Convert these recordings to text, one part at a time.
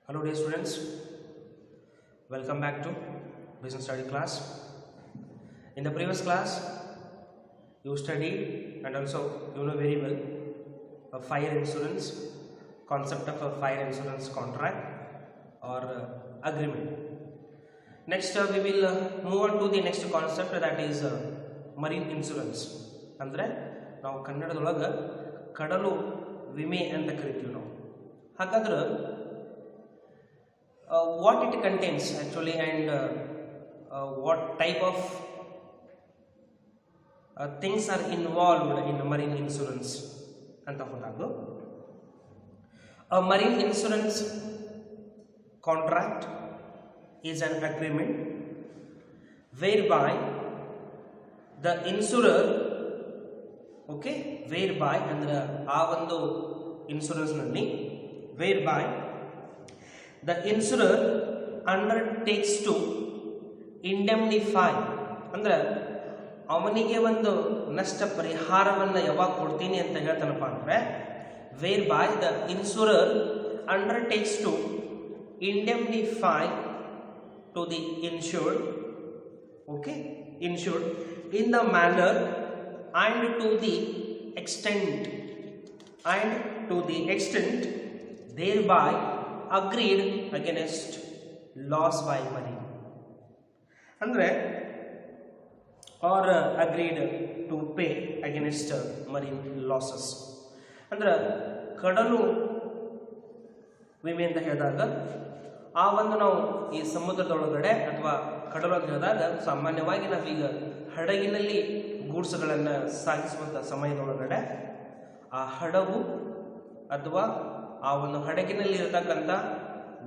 Hello dear students, welcome back to business study class. In the previous class you studied and also you know very well a fire insurance, concept of a fire insurance contract or agreement. Next we will move on to the next concept, that is marine insurance. Andre ನಾವು ಕನ್ನಡದೊಳಗೆ ಕಡಲು ವಿಮೆ ಅಂತ ಕರಿತೀವಿ ನಾವು. ಹಾಗಾದ್ರೆ what it contains actually and what type of things are involved in marine insurance anta hodago. A marine insurance contract is an agreement whereby the insurer whereby andre aa ondu insurance nalli whereby the insurer undertakes to indemnify ಅಂದ್ರೆ ಅವನಿಗೆ ಒಂದು ನಷ್ಟ ಪರಿಹಾರವನ್ನು ಯಾವಾಗ ಕೊಡ್ತೀನಿ ಅಂತ ಹೇಳ್ತಾನಪ್ಪ ಅಂದ್ರೆ whereby the insurer undertakes to indemnify to the insured in the manner and to the extent thereby agreed against loss by marine andre or agreed to pay against marine losses andre ಕಡಲು ವಿಮೆ ಅಂತ ಹೇಳಿದಾಗ ಆ ಒಂದು ನಾವು ಈ ಸಮುದ್ರದೊಳಗಡೆ ಅಥವಾ ಕಡಲು ಅಂತ ಹೇಳಿದಾಗ ಸಾಮಾನ್ಯವಾಗಿ ನಾವೀಗ ಹಡಗಿನಲ್ಲಿ ಗೂಡ್ಸ್ಗಳನ್ನು ಸಾಗಿಸುವಂಥ ಸಮಯದೊಳಗಡೆ ಆ ಹಡಗು ಅಥವಾ ಆ ಒಂದು ಹಡಗಿನಲ್ಲಿ ಇರತಕ್ಕಂಥ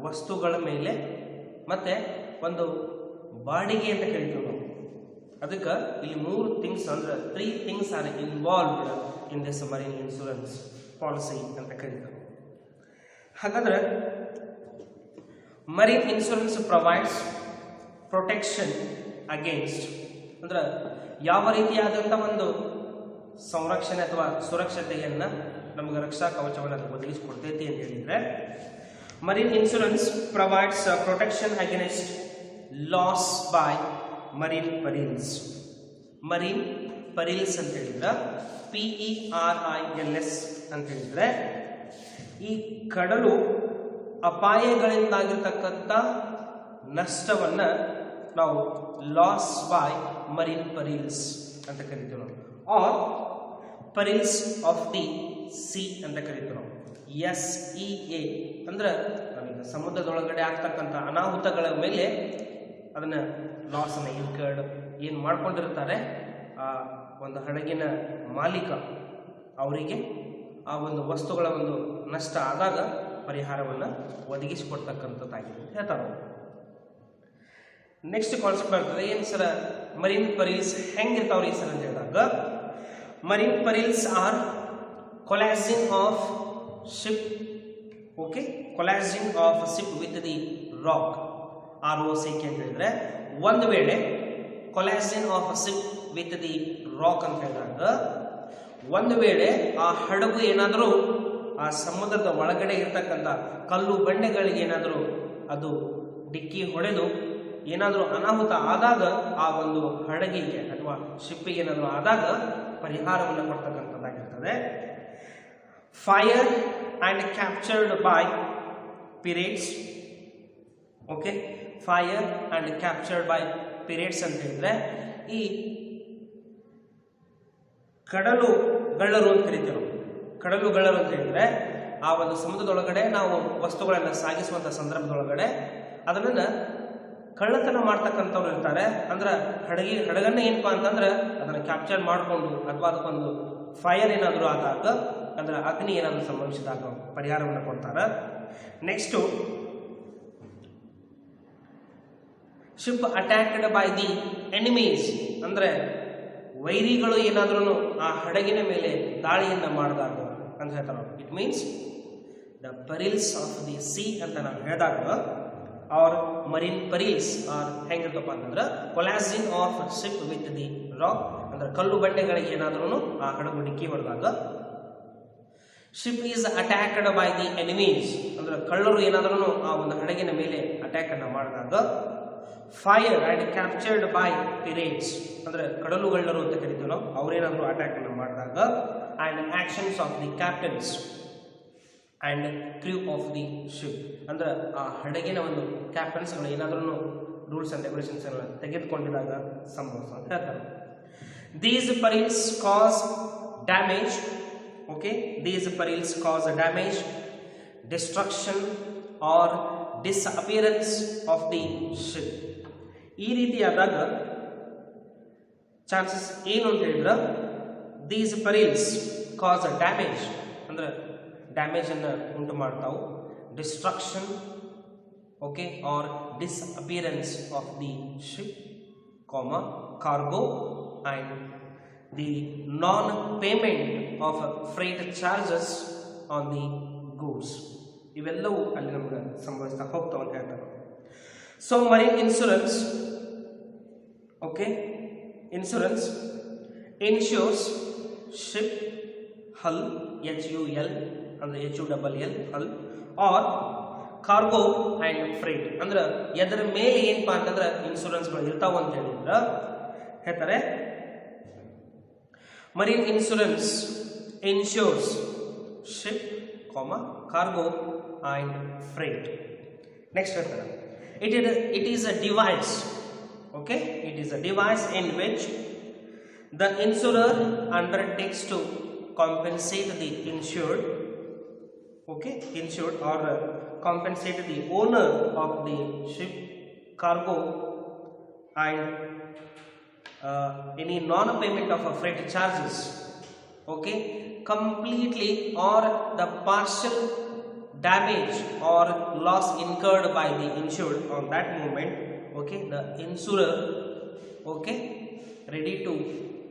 ವಸ್ತುಗಳ ಮೇಲೆ ಮತ್ತೆ ಒಂದು ಬಾಡಿಗೆ ಅಂತ ಕರಿತೀವಿ ನಾವು. ಅದಕ್ಕೆ ಇಲ್ಲಿ 3 ಥಿಂಗ್ಸ್ ಅಂದ್ರೆ 3 things are involved in this marine insurance policy ಅಂತ ಕರೀತಾರೆ. ಹಾಗಾದ್ರೆ marine insurance provides protection against ಅಂದ್ರೆ ಯಾವ ರೀತಿಯಾದಂಥ ಒಂದು ಸಂರಕ್ಷಣೆ ಅಥವಾ ಸುರಕ್ಷತೆಯನ್ನ ನಮಗೆ ರಕ್ಷಾ ಕವಚವನ್ನು ಒದಗಿಸಿಕೊಡ್ತೈತಿ ಅಂತ ಹೇಳಿದ್ರೆ marine insurance provides protection against loss by marine perils. Marine perils ಅಂತ ಹೇಳಿದ್ರೆ PERILS ಅಂತ ಹೇಳಿದ್ರೆ ಈ ಕಡಲು ಅಪಾಯಗಳಿಂದಾಗಿರ್ತಕ್ಕಂಥ ನಷ್ಟವನ್ನ ನಾವು ಲಾಸ್ ಬೈ ಮರೀನ್ ಪರೀಲ್ಸ್ ಅಂತ ಕರಿತೀವಿ ನಾವು, ಆರ್ ಪರೀಲ್ಸ್ ಆಫ್ ದಿ ಸಿ ಅಂತ ಕರಿತೀವಿ ನಾವು. SEA ಅಂದ್ರೆ ನಾವೀಗ ಸಮುದ್ರದೊಳಗಡೆ ಆಗ್ತಕ್ಕಂಥ ಅನಾಹುತಗಳ ಮೇಲೆ ಅದನ್ನ ಲಾಸ್ ಅನ್ನ ಇನ್ಕರ್ಡ್ ಏನು ಮಾಡ್ಕೊಂಡಿರ್ತಾರೆ ಆ ಒಂದು ಹಡಗಿನ ಮಾಲೀಕ ಅವರಿಗೆ ಆ ಒಂದು ವಸ್ತುಗಳ ಒಂದು ನಷ್ಟ ಆದಾಗ ಪರಿಹಾರವನ್ನು ಒದಗಿಸಿಕೊಡ್ತಕ್ಕಂಥದ್ದಾಗಿದೆ ಅಂತ ಹೇಳ್ತಾರೆ. ನೆಕ್ಸ್ಟ್ ಕಾನ್ಸೆಪ್ಟ್ ಬರ್ತದೆ ಏನು ಸರ ಮರೀನ್ ಪರೀಲ್ಸ್ ಹೆಂಗಿರ್ತಾವ್ರಿ ಸರ್ ಅಂತ ಹೇಳಿದಾಗ marine perils are collapsing of ship with the rock ROC ಅಂತ ಹೇಳಿದ್ರೆ ಒಂದು ವೇಳೆ collapsing of a ship with the rock ಅಂತ ಹೇಳಿದಾಗ ಒಂದು ವೇಳೆ ಆ ಹಡಗು ಏನಾದರೂ ಆ ಸಮುದ್ರದ ಒಳಗಡೆ ಇರ್ತಕ್ಕಂಥ ಕಲ್ಲು ಬಂಡೆಗಳಿಗೆ ಏನಾದರೂ ಅದು ಡಿಕ್ಕಿ ಹೊಡೆದು ಏನಾದರೂ ಅನಾಹುತ ಆದಾಗ ಆ ಒಂದು ಹಡಗಿಗೆ ಅಥವಾ ಶಿಪ್ಪಿಗೆ ಏನಾದರೂ ಆದಾಗ ಪರಿಹಾರವನ್ನು ಕೊಡ್ತಕ್ಕಂಥದ್ದಾಗಿರ್ತದೆ. Fire and captured by pirates fire and captured by pirates ಅಂತ ಹೇಳಿದ್ರೆ ಈ ಕಡಲುಗಳ್ಳರು ಅಂತ ಕರಿತೀವಿ ನಾವು. ಕಡಲುಗಳ್ಳರು ಅಂತ ಹೇಳಿದ್ರೆ ಆ ಒಂದು ಸಮುದ್ರದೊಳಗಡೆ ನಾವು ವಸ್ತುಗಳನ್ನು ಸಾಗಿಸುವಂಥ ಸಂದರ್ಭದೊಳಗಡೆ ಅದನ್ನು ಕಳ್ಳತನ ಮಾಡ್ತಕ್ಕಂಥವ್ರು ಇರ್ತಾರೆ. ಅಂದ್ರೆ ಹಡಗನ್ನ ಏನಪ್ಪಾ ಅಂತಂದ್ರೆ ಅದನ್ನ ಕ್ಯಾಪ್ಚರ್ ಮಾಡಿಕೊಂಡು ಅಥವಾ ಅದಕ್ಕೊಂದು ಫೈರ್ ಏನಾದರೂ ಆದಾಗ ಅಂದ್ರೆ ಅಗ್ನಿ ಏನಾದರೂ ಸಂಭವಿಸಿದಾಗ ಪರಿಹಾರವನ್ನು ಕೊಡ್ತಾರೆ. Next ship attacked by the enemies ಅಂದ್ರೆ ವೈರಿಗಳು ಏನಾದ್ರೂ ಆ ಹಡಗಿನ ಮೇಲೆ ದಾಳಿಯನ್ನ ಮಾಡಿದಾಗ ಅಂತ ಹೇಳ್ತಾರೆ. It means the perils of the sea ಅಂತ ನಾವು ಹೇಳಿದಾಗ or marine perils are ಹೆಂಗಿರ್ತಪ್ಪ ಅಂತಂದ್ರೆ collapsing of ship with the rock ಅಂದ್ರೆ ಕಲ್ಲು ಬಂಡೆಗಳಿಗೆ ಏನಾದ್ರೂ ಆ ಹಡಗು ಡಿಕ್ಕಿ ಹೊಡೆದಾಗ ship is attacked by the enemies ಅಂದ್ರೆ ಕಳ್ಳರು ಏನಾದ್ರೂ ಆ ಒಂದು ಹಡಗಿನ ಮೇಲೆ ಅಟ್ಯಾಕ್ ಅನ್ನು ಮಾಡಿದಾಗ, ಫೈರ್ ಅಂಡ್ ಕ್ಯಾಪ್ಚರ್ಡ್ ಬೈ ಪಿರೇಟ್ಸ್ ಅಂದ್ರೆ ಕಡಲುಗಳ್ಳರು ಅಂತ ಕರಿತೀವಿ ನಾವು, ಅವರೇನಾದ್ರೂ ಅಟ್ಯಾಕ್ ಅನ್ನು ಮಾಡಿದಾಗ, and actions of the captains and crew of the ship ಅಂದ್ರೆ ಆ ಹಡಗಿನ ಒಂದು ಕ್ಯಾಪ್ಟನ್ಸ್ಗಳು ಏನಾದ್ರೂ ರೂಲ್ಸ್ ಅಂಡ್ ರೆಗ್ಯುಲೇಷನ್ಸ್ ಎಲ್ಲ ತೆಗೆದುಕೊಂಡಿದಾಗ ಸಂಭವಿಸ ಅಂತ ಹೇಳ್ತಾರೆ. These perils cause damage, okay, these perils cause damage, destruction or disappearance of the ship. ಈ ರೀತಿಯಾದಾಗ ಚಾನ್ಸಸ್ ಏನು ಅಂತ ಹೇಳಿದ್ರೆ, these perils cause damage ಅಂದ್ರೆ ಡ್ಯಾಮೇಜ್ ಅನ್ನು ಉಂಟು ಮಾಡ್ತಾವು, destruction, okay, or disappearance of the ship, cargo, and the non-payment of freight charges on the goods. ಇವೆಲ್ಲವೂ ಅಲ್ಲಿ ನಮಗೆ ಸಂಭವಿಸ್ತಾ ಹೋಗ್ತಾವ ಅಂತ ಹೇಳ್ತಾರೆ. So marine insurance, okay, insurance insures ship hull, HUL ಅಂದ್ರೆ HULL hull, or cargo and freight ಅಂದ್ರೆ ಎದರ ಮೇಲೆ ಏನಪ್ಪಾ ಅಂತಂದ್ರೆ ಇನ್ಶೂರೆನ್ಸ್ಗಳು ಇರ್ತಾವ ಅಂತ ಹೇಳಿದ್ರೆ ಹೇಳ್ತಾರೆ. Marine insurance insures ship, cargo and freight. Next, it is a device. Okay, it is a device in which the insurer undertakes to compensate the insured. Okay, insured or compensate the owner of the ship, cargo, and any non-payment of a freight charges, okay, completely or the partial damage or loss incurred by the insured on that moment, okay, the insurer, okay, ready to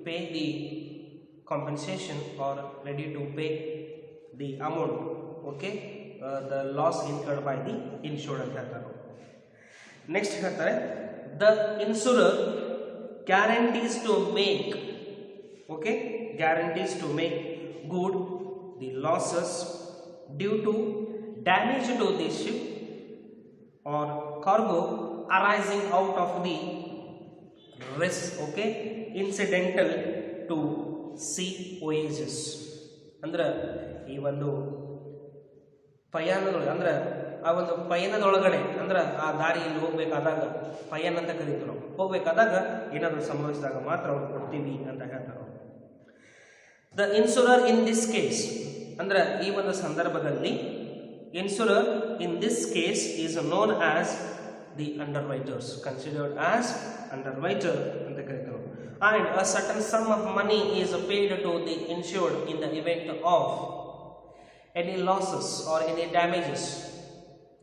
pay the compensation or ready to pay the amount, okay, the loss incurred by the insured ಅಂತ ಹೇಳ್ತಾರೆ. Next ಹೇಳ್ತಾರೆ, the insurer guarantees to make, okay, guarantees to make good the losses due to damage to the ship or cargo arising out of the risk, okay, incidental to sea voyages. ಅಂದ್ರೆ ಈ ಒಂದು ಪಯಣಗಳು ಅಂದ್ರೆ ಆ ಒಂದು ಪಯಣದೊಳಗಡೆ ಅಂದ್ರೆ ಆ ದಾರಿಯಲ್ಲಿ ಹೋಗ್ಬೇಕಾದಾಗ, ಪಯಣ ಅಂತ ಕರೀತೀವಿ ನಾವು, ಹೋಗ್ಬೇಕಾದಾಗ ಏನಾದರೂ ಸಂಭವಿಸಿದಾಗ ಮಾತ್ರ ಅವ್ರು ಕೊಡ್ತೀವಿ ಅಂತ ಹೇಳ್ತಾರೆ. The insurer in this case ಅಂದ್ರೆ ಈ ಒಂದು ಸಂದರ್ಭದಲ್ಲಿ insurer in this case is known as the underwriters, considered as underwriter ಅಂತ ಕರೀತಾರೆ. And a certain sum of money is paid to the insured in the event of any losses or any damages,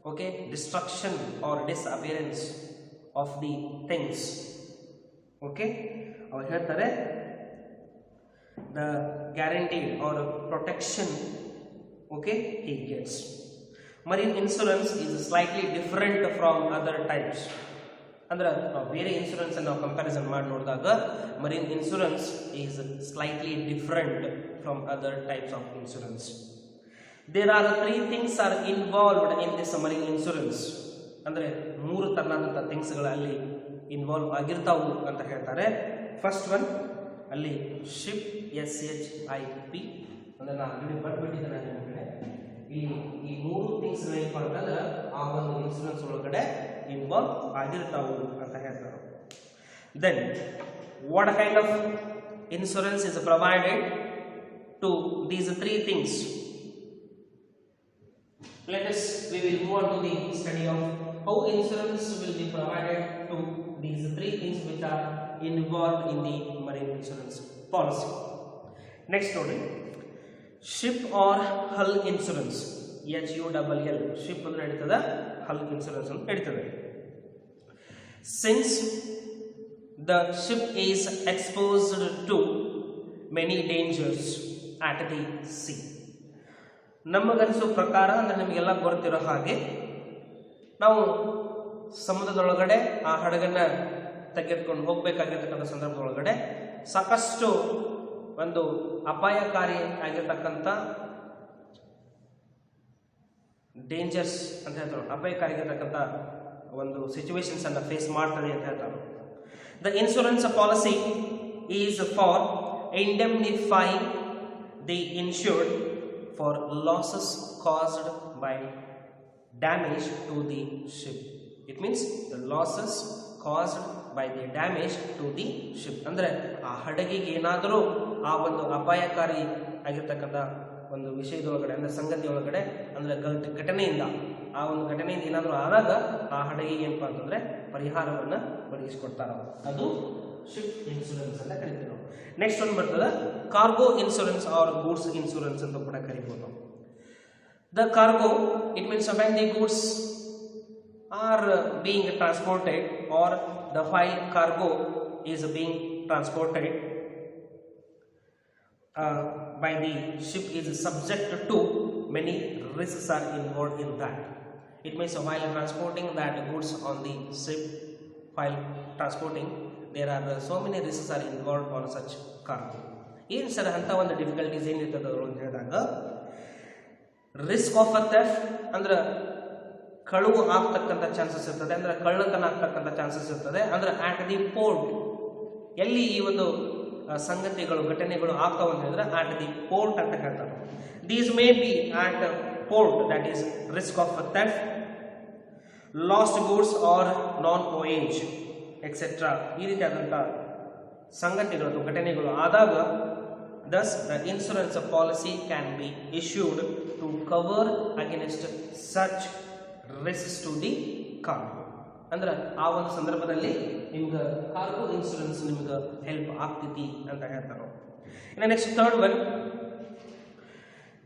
okay, destruction or disappearance of the things, okay, avu ಹೇಳ್ತಾರೆ the guaranteed or protection, okay, he gets. Marine insurance is slightly different from other types. ಅಂದ್ರೆ ನಾವು ಬೇರೆ insurance ಅನ್ನು comparison ಮಾಡಿ ನೋಡಿದಾಗ marine insurance is slightly different from other types of insurance. There are three things are involved in this marine insurance. ಅಂದ್ರೆ ಮೂರು ತರನಾದಂಥ ಥಿಂಗ್ಸ್ಗಳಲ್ಲಿ involve ಆಗಿರ್ತಾವು ಅಂತ ಹೇಳ್ತಾರೆ. ಫಸ್ಟ್ ಒನ್ ಅಲ್ಲಿ ಶಿಪ್, SHIP ಅಂದ್ರೆ ನಾನು ಬರ್ಬಿಟ್ಟಿದ್ದೇನೆ ನಿಮಗೆ. ಈ ಮೂರು ಥಿಂಗ್ಸ್ ಏನಪ್ಪ ಅಂತಂದ್ರೆ ಆ ಒಂದು ಇನ್ಶೂರೆನ್ಸ್ ಒಳಗಡೆ ಇನ್ವಾಲ್ವ್ ಆಗಿರ್ತಾವು ಅಂತ ಹೇಳ್ತಾರೆ. Then what kind of insurance is provided to these three things? we will move on to the study of how insurance will be provided to these three things which are involved in the marine insurance policy. Next ನೋಡಿ, ship or hull insurance, HULL, ship ಅಂದ್ರೆ ಹೇಳ್ತದೆ, hull insurance ಅಂತ ಹೇಳ್ತದೆ. Since the ship is exposed to many dangers at the sea, ನಮಗನ್ಸೋ ಪ್ರಕಾರ ಅಂದರೆ ನಿಮಗೆಲ್ಲ ಗೊತ್ತಿರೋ ಹಾಗೆ ನಾವು ಸಮುದ್ರದೊಳಗಡೆ ಆ ಹಡಗನ್ನ ತೆಗೆದುಕೊಂಡು ಹೋಗಬೇಕಾಗಿರ್ತಕ್ಕಂಥ ಸಂದರ್ಭದೊಳಗಡೆ ಸಾಕಷ್ಟು ಒಂದು ಅಪಾಯಕಾರಿ ಆಗಿರ್ತಕ್ಕಂಥ ಡೇಂಜರ್ಸ್ ಅಂತ ಹೇಳ್ತಾರೆ, ಅಪಾಯಕಾರಿಯಾಗಿರ್ತಕ್ಕಂಥ ಒಂದು ಸಿಚುವೇಶನ್ಸ್ ಅನ್ನು ಫೇಸ್ ಮಾಡ್ತದೆ ಅಂತ ಹೇಳ್ತಾರೆ. The insurance policy is for indemnifying the insured for losses caused by damage to the ship. It means the losses caused by the damage to the ship. ಅಂದರೆ ಆ ಹಡಗಿಗೆ ಏನಾದರೂ ಆ ಒಂದು ಅಪಾಯಕಾರಿ ಆಗಿರ್ತಕ್ಕಂಥ ಒಂದು ವಿಷಯದೊಳಗಡೆ ಅಂದರೆ ಸಂಗತಿ ಒಳಗಡೆ ಅಂದರೆ ಘಟನೆಯಿಂದ ಆ ಒಂದು ಘಟನೆಯಿಂದ ಏನಾದರೂ ಆದಾಗ ಆ ಹಡಗಿಗೆ ಏನಪ್ಪ ಅಂತಂದರೆ ಪರಿಹಾರವನ್ನು ಒದಗಿಸಿಕೊಡ್ತಾರೆ. ಅದು ಶಿಪ್ ಇನ್ಶೂರೆನ್ಸ್ ಅಂತ ಕರಿತೀವಿ ನಾವು. ನೆಕ್ಸ್ಟ್ ಒಂದು ಬರ್ತದೆ cargo insurance or goods insurance ಅಂತ ಕೂಡ ಕರಿಬೋದು. The cargo it means when the goods are being transported or the while cargo is being transported by the ship is subject to many risks are involved in that. It means while transporting that goods on the ship, while transporting there are so many risks are involved on such cargo. ಏನು sir ಅಂತ ಒಂದು difficulties ಏನಿರ್ತದೆ ಅಂತ ಹೇಳಿದಾಗ risk of a theft ಅಂದ್ರೆ ಕಳುವು ಆಗ್ತಕ್ಕಂಥ chances ಇರ್ತದೆ, ಅಂದ್ರೆ ಕಳ್ಳತನ ಆಗ್ತಕ್ಕಂಥ ಚಾನ್ಸಸ್ ಇರ್ತದೆ. ಅಂದ್ರೆ ಆಟ್ ದಿ ಪೋರ್ಟ್ ಎಲ್ಲಿ ಈ ಒಂದು ಸಂಗತಿಗಳು ಘಟನೆಗಳು ಆಗ್ತಾವ ಅಂತ ಹೇಳಿದ್ರೆ ಆಟ್ ದಿ ಪೋರ್ಟ್ ಅಂತ ಹೇಳ್ತಾರೆ. These may be at port that is risk of theft, lost goods or non voyage etcetera. ಈ ರೀತಿಯಾದಂಥ ಸಂಗತಿಗಳು ಘಟನೆಗಳು ಆದಾಗ thus the insurance policy can be issued to cover against such risks to the cargo. ಅಂದ್ರೆ ಆ ಒಂದು ಸಂದರ್ಭದಲ್ಲಿ ನಿಮ್ಗೆ ಕಾರ್ಗೋ ಇನ್ಶೂರೆನ್ಸ್ ನಿಮ್ಗೆ ಹೆಲ್ಪ್ ಆಗ್ತೈತಿ ಅಂತ ಹೇಳ್ತಾರೆ. ಇನ್ನು next third one,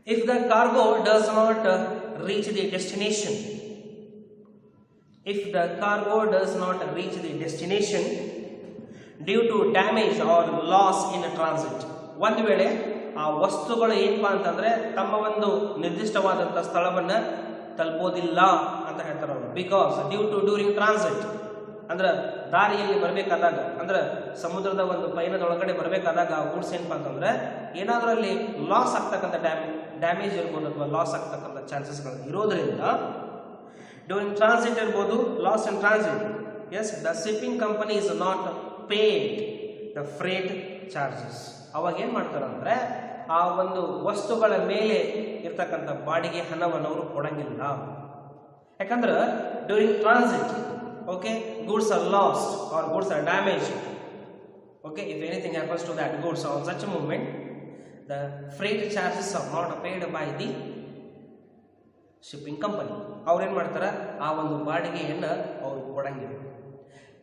if the cargo does not reach the destination, if the cargo does not reach the destination due to damage or loss in transit. ಒಂದು ವೇಳೆ ಆ ವಸ್ತುಗಳು ಏನಪ್ಪಾ ಅಂತಂದ್ರೆ ತಮ್ಮ ಒಂದು ನಿರ್ದಿಷ್ಟವಾದಂಥ ಸ್ಥಳವನ್ನು ತಲುಪೋದಿಲ್ಲ ಅಂತ ಹೇಳ್ತಾರೆ ಅವರು. Because due to during transit ಅಂದ್ರೆ ದಾರಿಯಲ್ಲಿ ಬರಬೇಕಾದಾಗ ಅಂದ್ರೆ ಸಮುದ್ರದ ಒಂದು ಪಯಣದೊಳಗಡೆ ಬರಬೇಕಾದಾಗ ಆ ಗೂಡ್ಸ್ ಏನಪ್ಪಾ ಅಂತಂದ್ರೆ ಏನಾದರೂ ಅಲ್ಲಿ ಲಾಸ್ ಆಗ್ತಕ್ಕಂಥ ಡ್ಯಾಮೇಜ್ ಇರ್ಬೋದು ಅಥವಾ ಲಾಸ್ ಆಗ್ತಕ್ಕಂಥ ಚಾನ್ಸಸ್ಗಳು ಇರೋದ್ರಿಂದ ಡ್ಯೂರಿಂಗ್ ಟ್ರಾನ್ಸಿಟ್ ಇರ್ಬೋದು, loss in transit, as the shipping company is not paid the freight charges. ಅವಾಗ ಏನು ಮಾಡ್ತಾರೆ ಅಂದರೆ ಆ ಒಂದು ವಸ್ತುಗಳ ಮೇಲೆ ಇರ್ತಕ್ಕಂಥ ಬಾಡಿಗೆ ಹಣವನ್ನು ಅವರು ಕೊಡಂಗಿಲ್ಲ. ಯಾಕಂದ್ರೆ during transit okay goods are lost or goods are damage. Okay if anything happens to that goods on such movement the freight charges are not paid by the shipping company. ಅವ್ರೇನು ಮಾಡ್ತಾರೆ ಆ ಒಂದು ಬಾಡಿಗೆಯನ್ನು ಅವರು ಕೊಡಂಗಿಲ್ಲ.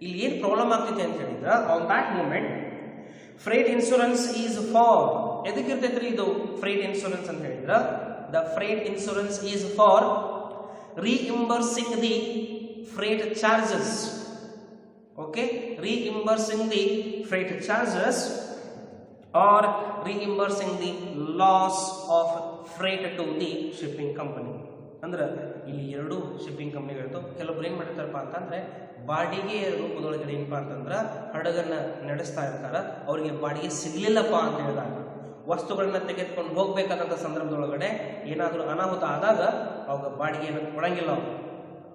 ಇಲ್ಲಿ ಏನು ಪ್ರಾಬ್ಲಮ್ ಆಗ್ತೈತೆ ಅಂತ ಹೇಳಿದ್ರೆ on that moment freight insurance is for, ಎದಕ್ಕಿರ್ತೈತ್ರಿ ಇದು ಫ್ರೇಟ್ ಇನ್ಶೂರೆನ್ಸ್ ಅಂತ ಹೇಳಿದ್ರೆ the freight insurance is for reimbursing the freight charges. Okay, reimbursing the freight charges or reimbursing the loss of freight to the shipping company. ಅಂದ್ರೆ ಇಲ್ಲಿ ಎರಡು shipping ಕಂಪ್ನಿಗಳಿರ್ತಾವೆ. ಕೆಲವೊಬ್ರು ಏನು ಮಾಡಿರ್ತಾರಪ್ಪ ಅಂತಂದ್ರೆ ಬಾಡಿಗೆ ರೂಪದೊಳಗಡೆ ಏನಪ್ಪ ಅಂತಂದ್ರೆ ಹಡಗನ್ನ ನಡೆಸ್ತಾ ಇರ್ತಾರೆ. ಅವರಿಗೆ ಬಾಡಿಗೆ ಸಿಗ್ಲಿಲ್ಲಪ್ಪ ಅಂತ ಹೇಳಿದಾಗ ವಸ್ತುಗಳನ್ನ ತೆಗೆದುಕೊಂಡು ಹೋಗ್ಬೇಕಾದಂಥ ಸಂದರ್ಭದೊಳಗಡೆ ಏನಾದರೂ ಅನಾಹುತ ಆದಾಗ ಅವಾಗ ಬಾಡಿಗೆಯನ್ನು ಕೊಡಂಗಿಲ್ಲ.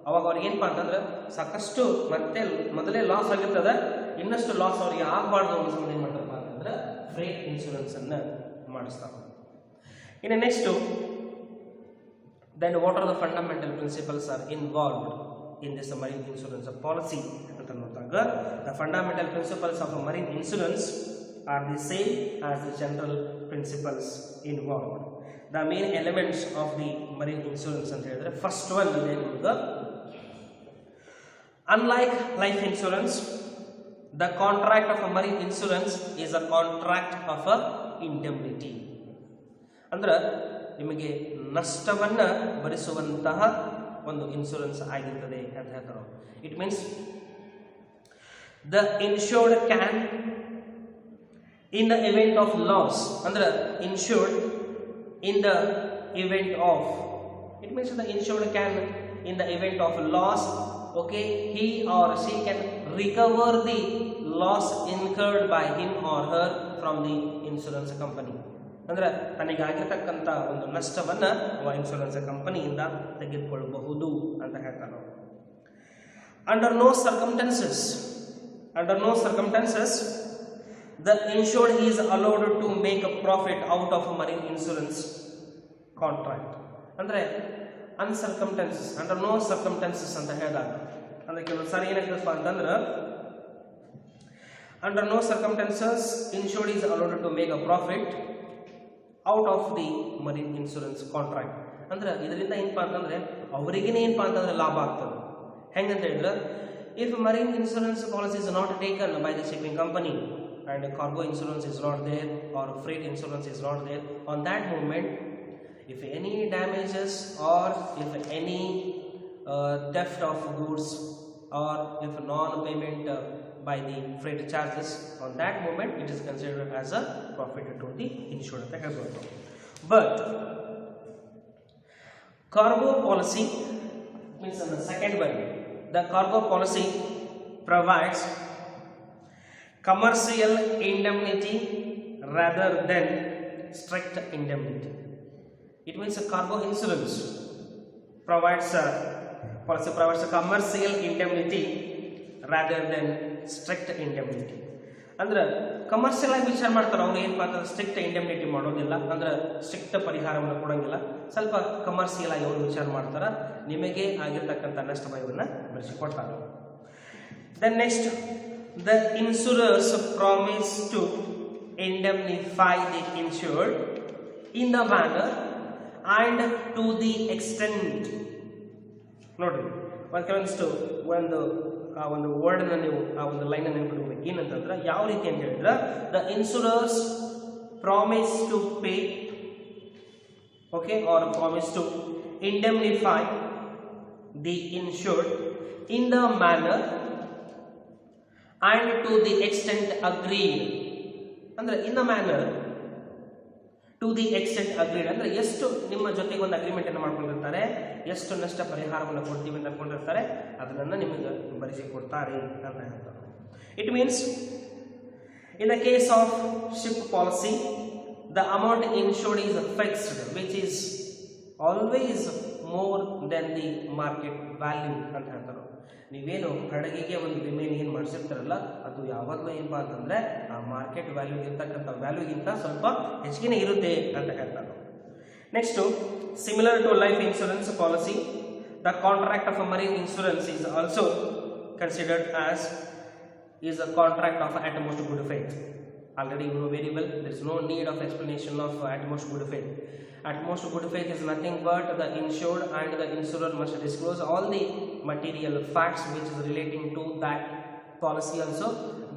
ಅವಾಗ ಅವ್ರಿಗೆ ಏನಪ್ಪ ಅಂತಂದ್ರೆ ಸಾಕಷ್ಟು ಮತ್ತೆ ಮೊದಲೇ ಲಾಸ್ ಆಗಿರ್ತದೆ, ಇನ್ನಷ್ಟು ಲಾಸ್ ಅವರಿಗೆ ಆಗಬಾರ್ದು ಅನ್ನೋ ಸಂಬಂಧ ಏನು ಮಾಡ್ತಾರಪ್ಪ ಅಂತಂದ್ರೆ ಫ್ರೇಟ್ ಇನ್ಶೂರೆನ್ಸ್ ಅನ್ನ ಮಾಡಿಸ್ತಾರೆ. ಇನ್ನು next then what are the fundamental principles are involved in this marine insurance policy ಅಂತ ನೋಡಿದಾಗ the fundamental principles of a marine insurance are the same as the general principles involved. The main elements of the marine insurance ಅಂತ ಹೇಳಿದ್ರೆ first one ಇದೆ ನಿಮಗೆ, unlike life insurance the contract of a marine insurance is a contract of a indemnity. ಅಂದ್ರೆ ನಿಮಗೆ ನಷ್ಟವನ್ನ ಭರಿಸುವಂತಹ ಒಂದು insurance ಆಗಿರ್ತದೆ ಅಂತ ಹೇಳ್ತಾರೆ. It means the insured can in the event of loss, ಅಂದ್ರೆ insured in the event of, it means the insured can in the event of loss, okay, he or she can recover the loss incurred by him or her from the insurance company. ಅಂದ್ರೆ ತನಗಾಗಿರ್ತಕ್ಕಂಥ ಒಂದು ನಷ್ಟವನ್ನು insurance ಕಂಪನಿಯಿಂದ ತೆಗೆದುಕೊಳ್ಳಬಹುದು ಅಂತ ಹೇಳ್ತಾರೆ. Under no circumstances the insured is allowed to make a profit out of a marine insurance contract. ಅಂದ್ರೆ ಅನ್ಸರ್ಕಮ್ಟೆನ್ಸಸ್, under no circumstances ಅಂತ ಹೇಳಿದಾಗ ಅಂದ್ರೆ ಕೆಲವು ಸಾರಿ ಏನಾಗ್ತದಪ್ಪ ಅಂತಂದ್ರೆ under no circumstances insured is allowed to make a profit out of the marine insurance contract. ಅಂದ್ರೆ ಇದರಿಂದ ಏನಪ್ಪಾ ಅಂತಂದ್ರೆ ಅವರಿಗೇನೆ ಏನಪ್ಪಾ ಅಂತಂದ್ರೆ ಲಾಭ ಆಗ್ತದೆ. ಹೆಂಗಂತ ಹೇಳಿದ್ರೆ, if marine insurance policy is not taken by the shipping company and cargo insurance is not there or freight insurance is not there, on that moment if any damages or if any theft of goods or if non-payment by the freight charges, on that moment it is considered as a profit to the insured. But cargo policy means the second one, the cargo policy provides commercial indemnity rather than strict indemnity. It means a cargo insurance provides a commercial indemnity rather than strict indemnity. ಅಂದ್ರೆ commercial ಆಗಿ ವಿಚಾರ ಮಾಡ್ತಾರೆ ಅವ್ರು. ಏನಪ್ಪ ಅಂತಂದ್ರೆ strict indemnity ಮಾಡೋದಿಲ್ಲ, ಅಂದ್ರೆ strict ಪರಿಹಾರವನ್ನು ಕೊಡಂಗಿಲ್ಲ. ಸ್ವಲ್ಪ ಕಮರ್ಷಿಯಲ್ ಆಗಿ ಅವರು ವಿಚಾರ ಮಾಡ್ತಾರೆ, ನಿಮಗೆ ಆಗಿರ್ತಕ್ಕಂಥ ನಷ್ಟ ಭಯವನ್ನು ಬೆಳೆಸಿಕೊಡ್ತಾರೆ. Then next, the insurers promise to indemnify the insured in the manner and to the extent. ನೋಡ್ರಿ, ಕೆಲವೊಂದಿಷ್ಟು ಒಂದು ವರ್ಡ್ ಅನ್ನು ನೀವು ಆ ಒಂದು ಲೈನ್ ಅನ್ನು ನೆನಪಿಡಬೇಕು. ಏನಂತಂದ್ರೆ ಯಾವ ರೀತಿ ಅಂತ ಹೇಳಿದ್ರೆ, the insurers promise to pay, okay, or promise to indemnify the insured in the manner and to the extent agreed. ಅಂದ್ರೆ in the manner to the extent agreed ಅಂದ್ರೆ ಎಷ್ಟು ನಿಮ್ಮ ಜೊತೆಗೆ ಒಂದು ಅಗ್ರಿಮೆಂಟ್ ಅನ್ನು ಮಾಡ್ಕೊಂಡಿರ್ತಾರೆ, ಎಷ್ಟು ನಷ್ಟ ಪರಿಹಾರವನ್ನು ಕೊಡ್ತೀವಿ ಅಂತ ಅನ್ಕೊಂಡಿರ್ತಾರೆ, ಅದನ್ನ ನಿಮಗೆ ಬರೆಸಿ ಕೊಡ್ತಾರೆ ಅಂತ ಹೇಳ್ತಾರೆ. It means in the case of ship policy, the amount insured is fixed, which is always more than the market value ಅಂತ ಹೇಳ್ತಾರೆ. ನೀವೇನು ಹಡಗಿಗೆ ಒಂದು ವಿಮೆ ಏನು ಮಾಡಿಸಿರ್ತಾರಲ್ಲ, ಅದು ಯಾವಾಗಲೂ ಏನಪ್ಪಾ ಅಂತಂದ್ರೆ ಆ ಮಾರ್ಕೆಟ್ ವ್ಯಾಲ್ಯೂ ಇರ್ತಕ್ಕಂಥ ವ್ಯಾಲ್ಯೂಗಿಂತ ಸ್ವಲ್ಪ ಹೆಚ್ಚಿಗೆ ಇರುತ್ತೆ ಅಂತ ಹೇಳ್ತಾರೆ. Next, similar to life insurance policy, the contract of a marine insurance is also considered as is a contract of utmost good faith. Already you know very well, there is no need of explanation of utmost good faith. Utmost good faith is nothing but the insured and the insurer must disclose all the material facts which is relating to that policy also.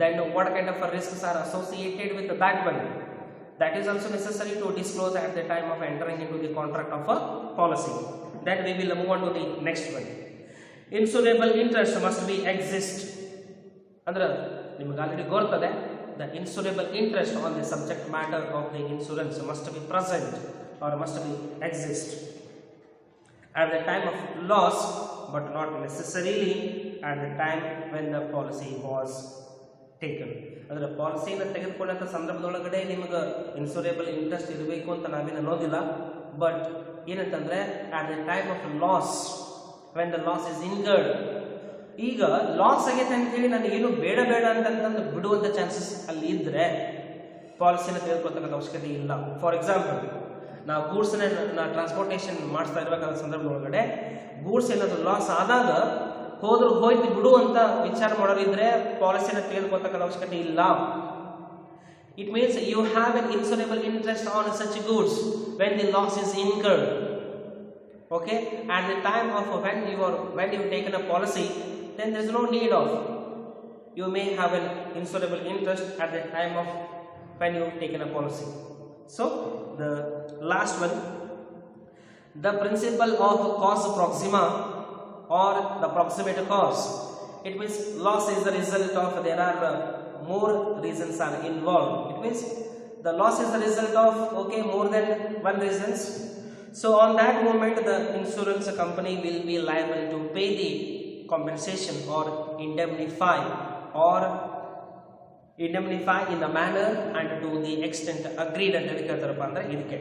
Then what kind of risks are associated with that one, that is also necessary to disclose at the time of entering into the contract of a policy. Then we will move on to the next one. Insurable interest must be exist. ಅಂದ್ರೆ ನಿಮಗೆ already ಗೊತ್ತದೆ, the insurable interest on the subject matter of the insurance must be present or must be exist at the time of loss, but not necessarily at the time when the policy was taken. ಅಂದ್ರೆ ಪಾಲಿಸಿಯನ್ನು ತೆಗೆದುಕೊಂಡಂಥ ಸಂದರ್ಭದೊಳಗಡೆ ನಿಮಗೆ insurable interest ಇರಬೇಕು ಅಂತ ನಾವೇನು ಅನ್ನೋದಿಲ್ಲ. But ಏನಂತಂದ್ರೆ at the time of loss, when the loss is incurred, ಈಗ loss ಆಗೈತೆ ಅಂತ ಹೇಳಿ ನಾನು ಏನು ಬೇಡ ಅಂತಂದು ಬಿಡುವಂಥ ಚಾನ್ಸಸ್ ಅಲ್ಲಿ ಇದ್ರೆ ಪಾಲಿಸಿನ ತೆಗೆದುಕೊಳ್ತಕ್ಕಂಥ ಅವಶ್ಯಕತೆ ಇಲ್ಲ. ಫಾರ್ ಎಕ್ಸಾಂಪಲ್, ನಾವು ಗೂಡ್ಸ್ನ ಟ್ರಾನ್ಸ್ಪೋರ್ಟೇಷನ್ ಮಾಡಿಸ್ತಾ ಇರಬೇಕಾದ ಸಂದರ್ಭದೊಳಗಡೆ ಗೂಡ್ಸ್ ಏನಾದರೂ ಲಾಸ್ ಆದಾಗ ಹೋಯ್ತು ಬಿಡು ಅಂತ ವಿಚಾರ ಮಾಡೋರಿದ್ರೆ ಪಾಲಿಸಿನ ತೆಗೆದುಕೊಳ್ತಕ್ಕಂಥ ಅವಶ್ಯಕತೆ ಇಲ್ಲ. It means you have an insurable interest on such goods when the loss is incurred. Okay, at the time of when you've taken a policy, then there is no need of, you may have an insurable interest at the time of when you've taken a policy. So the last one, the principle of cause proxima or the proximate cause. It means loss is the result of, there are more reasons are involved. It means the loss is the result of, okay, more than one reasons. So on that moment the insurance company will be liable to pay the compensation or indemnify or indemnify in the manner and to the extent agreed ಅಂತ ಹೇಳ್ತಾರಪ್ಪ ಅಂದ್ರೆ ಇದಕ್ಕೆ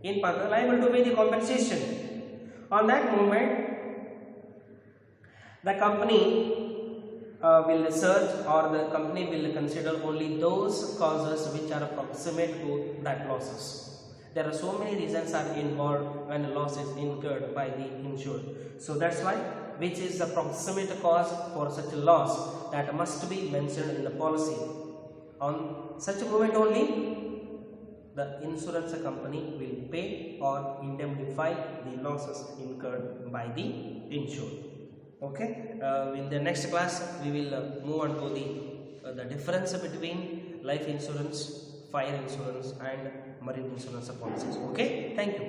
ಏನಪ್ಪ ಅಂದ್ರೆ liable to pay the compensation. On that moment the company will search, or the company will consider only those causes which are proximate to that losses. There are so many reasons are involved when a loss is incurred by the insured. So that's why which is the proximate cause for such a loss that must be mentioned in the policy. On such a moment only the insurance company will pay or indemnify the losses incurred by the insured. Okay, in the next class we will move on to the difference between life insurance, fire insurance and marine insurance policies. Okay, thank you.